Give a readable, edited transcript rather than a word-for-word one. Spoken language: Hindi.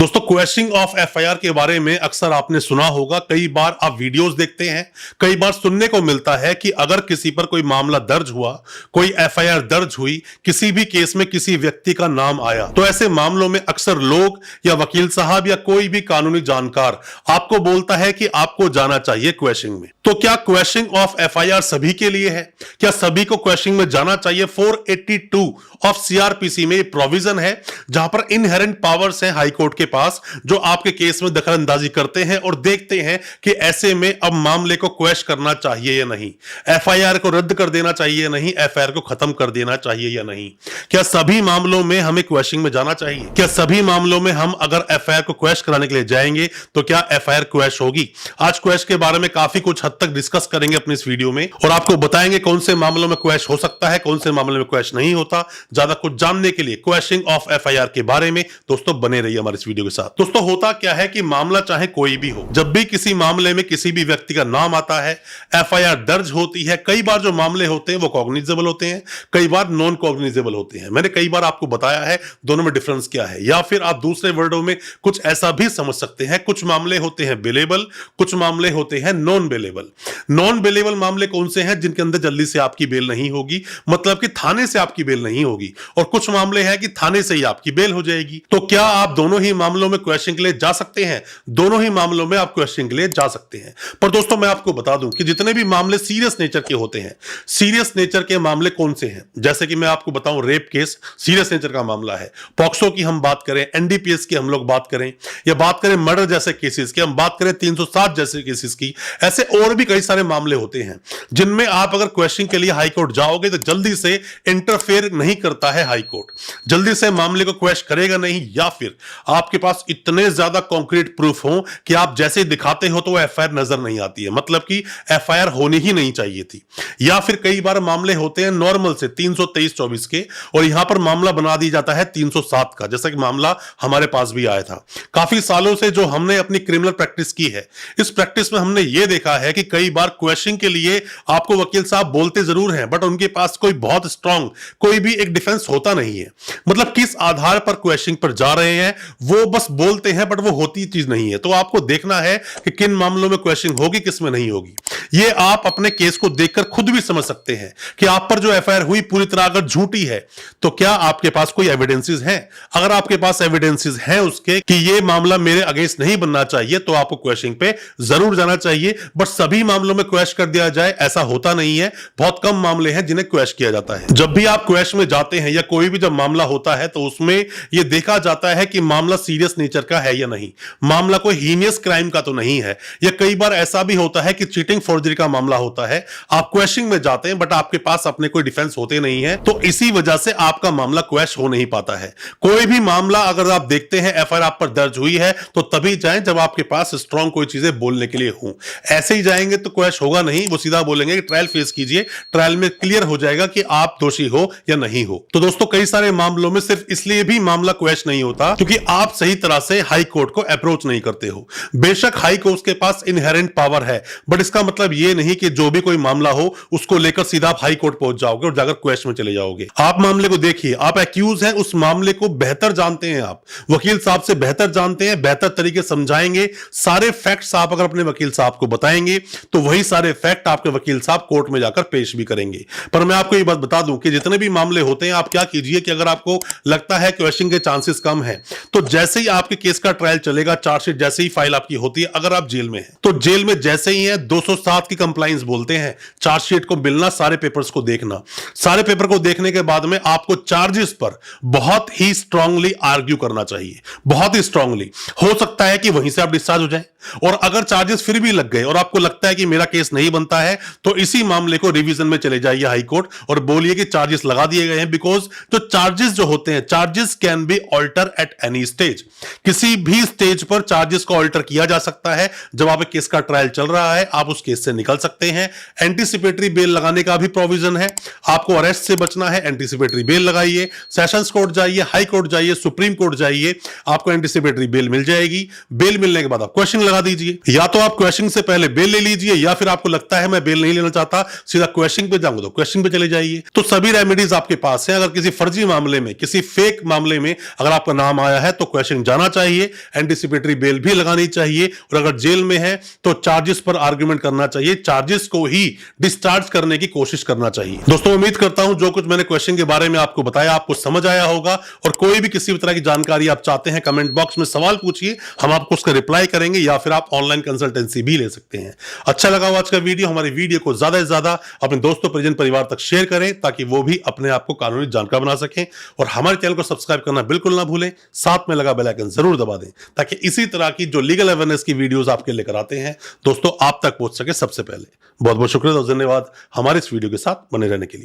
दोस्तों, क्वेश्चनिंग ऑफ एफआईआर के बारे में अक्सर आपने सुना होगा। कई बार आप वीडियोस देखते हैं, कई बार सुनने को मिलता है कि अगर किसी पर कोई मामला दर्ज हुआ, कोई एफआईआर दर्ज हुई, किसी भी केस में किसी व्यक्ति का नाम आया, तो ऐसे मामलों में अक्सर लोग या वकील साहब या कोई भी कानूनी जानकार आपको बोलता है कि आपको जाना चाहिए क्वेश्चनिंग में। तो क्या क्वेश्चनिंग ऑफ एफआईआर सभी के लिए है? क्या सभी को क्वेश्चनिंग में जाना चाहिए? 482 ऑफ सीआरपीसी में प्रोविजन है जहां पर इनहेरेंट पावर्स हैं हाई कोर्ट के पास, जो आपके केस में दखलंदाजी करते हैं और देखते हैं कि ऐसे में अब मामले को क्वेश करना चाहिए या नहीं, एफआईआर को रद्द कर देना चाहिए या नहीं, एफआईआर को खत्म कर देना चाहिए या नहीं। क्या सभी मामलों में हमें क्वेश्चनिंग में जाना चाहिए? क्या सभी मामलों में हम अगर एफआईआर को क्वेश कराने के लिए जाएंगे तो क्या एफआईआर क्वेश होगी? आज क्वेश के बारे में काफी कुछ हद तक डिस्कस करेंगे अपनी इस वीडियो में और आपको बताएंगे कौन से मामलों में क्वेश हो सकता है, कौन से मामलों में क्वेश नहीं होता। ज्यादा कुछ जानने के लिए क्वेश्चनिंग ऑफ एफआईआर के बारे में दोस्तों बने रहिए हमारे इस वीडियो के साथ। दोस्तों, होता क्या है कि मामला चाहे कोई भी हो, जब भी किसी मामले में किसी भी व्यक्ति का नाम आता है, एफआईआर दर्ज होती है, कई बार जो मामले होते हैं वो कॉग्निजेबल होते हैं, कई बार नॉन कॉग्निजेबल होते हैं। मैंने कई बार आपको बताया है दोनों में डिफरेंस क्या है, या फिर आप दूसरे वर्डों में कुछ ऐसा भी समझ सकते हैं, कुछ मामले होते हैं बेलेबल, कुछ मामले होते हैं नॉन बेलेबल। नॉन बेलेबल मामले कौन से हैं? जिनके अंदर जल्दी से आपकी बेल नहीं होगी, मतलब कि थाने से आपकी बेल नहीं होगी, और कुछ मामले हैं कि थाने से ही आपकी बेल हो जाएगी। तो क्या आप दोनों ही मामलों में क्वेश्चनिंग के लिए जा सकते हैं? दोनों ही मामलों में आप क्वेश्चनिंग के लिए जा सकते हैं। पर दोस्तों, मैं आपको बता दूं कि जितने भी मामले सीरियस नेचर के होते हैं, सीरियस नेचर के मामले कौन से हैं? जैसे कि मैं आपको बताऊं, रेप केस सीरियस नेचर का मामला है। पॉक्सो की हम बात करें, एनडीपीएस की हम लोग बात करें, या बात करें मर्डर जैसे केसेस की, हम बात करें 307 जैसे केसेस की, ऐसे और भी कई सारे मामले होते हैं जिनमें आप अगर क्वेश्चनिंग के लिए हाई कोर्ट जाओगे तो जल्दी से इंटरफेयर नहीं करता है हाई कोर्ट, जल्दी से मामले को क्वेश्चन करेगा नहीं, या फिर आपके पास इतने ज्यादा कॉन्क्रीट प्रूफ हो कि आप जैसे दिखाते हो तो एफआईआर नजर नहीं आती है, मतलब कि एफआईआर होनी ही नहीं चाहिए थी। या फिर कई बार मामले होते हैं नॉर्मल से 323-24 के, और यहां पर मामला बना दिया जाता है 307 का, जैसा कि मामला हमारे पास भी आया था। काफी सालों से जो हमने अपनी क्रिमिनल प्रैक्टिस की है, इस प्रैक्टिस में हमने यह देखा है कि कई बार क्वेश्चनिंग के लिए आपको वकील साहब बोलते जरूर हैं, बट उनके पास कोई बहुत स्ट्रांग कोई भी एक डिफेंस होता नहीं है। मतलब किस आधार पर क्वेश्चनिंग पर जा रहे हैं वो बस बोलते हैं, बट वो होती चीज नहीं है। तो आपको देखना है कि किन मामलों में क्वेश्चनिंग होगी, किस में नहीं होगी। ये आप अपने केस को देखकर खुद भी समझ सकते हैं कि आप पर जो एफआईआर हुई पूरी तरह अगर झूठी है तो क्या आपके पास कोई एविडेंसेस हैं। अगर आपके पास एविडेंसेस हैं उसके कि ये मामला मेरे अगेंस्ट नहीं बनना चाहिए, तो आपको क्वेश्चनिंग पे जरूर जाना चाहिए। बट सभी मामलों में क्वेश्चन कर दिया जाए ऐसा होता नहीं है, बहुत कम मामले हैं जिन्हें क्वेश्चन किया जाता है। जब भी आप क्वेश्चन में जाते हैं या कोई भी जब मामला होता है तो उसमें यह देखा जाता है कि मामला सीरियस नेचर का है या नहीं, मामला कोई हीनियस क्राइम का तो नहीं है। या कई बार ऐसा भी होता है कि चीटिंग फोर्जरी का मामला होता है, आप क्वेश्चनिंग में जाते हैं बट आपके पास अपने कोई डिफेंस होते नहीं है, तो इसी वजह से आपका मामला क्वेश्चन हो नहीं पाता है। कोई भी मामला अगर आप देखते हैं एफआईआर आप पर दर्ज हुई है तो तभी जाएं जब आपके पास स्ट्रांग कोई चीजें बोलने के लिए हो। ऐसे ही जाएंगे तो क्वेश्चन होगा नहीं, वो सीधा बोलेंगे कि ट्रायल फेस कीजिए, ट्रायल में क्लियर हो जाएगा कि आप दोषी हो या नहीं हो। तो दोस्तों, कई सारे मामलों में सिर्फ इसलिए भी मामला क्वेश्चन नहीं होता क्योंकि आप सही तरह से हाई कोर्ट को अप्रोच नहीं करते हो। बेशक हाई कोर्ट के पास इनहेरेंट पावर है, बट इसका मतलब यह नहीं कि जो भी कोई मामला हो उसको लेकर सीधा आप हाई कोर्ट पहुंच जाओगे और जाकर क्वेश्चन में चले जाओगे। आप मामले को देखिए, आप एक्यूज हैं, उस मामले को बेहतर जानते हैं, आप वकील साहब से बेहतर जानते हैं, बेहतर तरीके समझाएंगे। सारे फैक्ट्स आप अगर अपने वकील साहब को बताएंगे तो वही सारे फैक्ट आपके वकील साहब कोर्ट में जाकर पेश भी करेंगे। पर मैं आपको ये बात बता दूं कि जितने भी मामले होते हैं, आप क्या कीजिए कि अगर आपको लगता है क्वेश्चनिंग के चांसेस कम है तो जैसे ही आपके केस का ट्रायल चलेगा, चार्जशीट जैसे ही फाइल आपकी होती है, अगर आप जेल में हैं तो जेल में जैसे ही है 207 की कंप्लायंस बोलते हैं, चार्जशीट को मिलना, सारे पेपर्स को देखना, सारे पेपर को देखने के बाद में आपको चार्जेस पर बहुत ही स्ट्रांगली आर्ग्यू करना चाहिए, बहुत ही स्ट्रांगली। हो सकता है कि वहीं से आप डिस्चार्ज हो जाएं, और अगर चार्जेस फिर भी लग गए और आपको लगता है कि मेरा केस नहीं बनता है तो इसी मामले को रिवीजन में चले जाइए हाई कोर्ट और बोलिए कि चार्जेस लगा दिए गए हैं। बिकॉज जो चार्जेस जो होते हैं, charges can be alter at any stage, किसी भी स्टेज पर चार्जेस को ऑल्टर किया जा सकता है। जब आप केस का ट्रायल चल रहा है आप उस केस से निकल सकते हैं। एंटीसिपेटरी बेल लगाने का भी प्रोविजन है, आपको अरेस्ट से बचना है, एंटीसिपेटरी बेल लगाइए, सेशंस कोर्ट जाइए, हाई कोर्ट जाइए, सुप्रीम कोर्ट जाइए, आपको एंटीसिपेटरी बेल मिल जाएगी। बेल मिलने के बाद आप क्वेश्चन लगा दीजिए, या तो आप क्वेश्चनिंग से पहले बेल ले लीजिए, या फिर आपको लगता है मैं बेल नहीं लेना चाहता, सीधा क्वेश्चनिंग पे जाऊंगा तो क्वेश्चनिंग पे चले जाइए। तो सभी रेमेडीज आपके पास है। अगर किसी फर्जी मामले में, किसी फेक मामले में अगर आपका नाम आया है तो क्वेश्चन जाना चाहिए, एंटीसिपेटरी बेल भी लगानी चाहिए, और अगर जेल में है तो चार्जेस पर आर्गुमेंट करना चाहिए, चार्जेस को ही डिस्चार्ज करने की कोशिश करना चाहिए। दोस्तों उम्मीद करता हूं जो कुछ मैंने क्वेश्चन के बारे में आपको बताया आपको समझ आया होगा, और कोई भी किसी भी तरह की जानकारी आप चाहते हैं कमेंट बॉक्स में सवाल पूछिए, हम आपको उसका रिप्लाई करेंगे, या फिर आप ऑनलाइन कंसल्टेंसी भी ले सकते हैं। अच्छा लगा हो आज का वीडियो, हमारी वीडियो को ज्यादा से ज्यादा अपने दोस्तों परिजन परिवार तक शेयर करें ताकि वो भी अपने आप को कानूनी जानकार बना सकें, और हमारे चैनल को सब्सक्राइब करना बिल्कुल ना भूलें, साथ में लगा बेल आइकन जरूर दबा दें ताकि इसी तरह की जो लीगल अवेयरनेस की वीडियोस आपके लेकर आते हैं दोस्तों आप तक पहुंच सके सबसे पहले। बहुत बहुत शुक्रिया और धन्यवाद हमारे इस वीडियो के साथ बने रहने के लिए।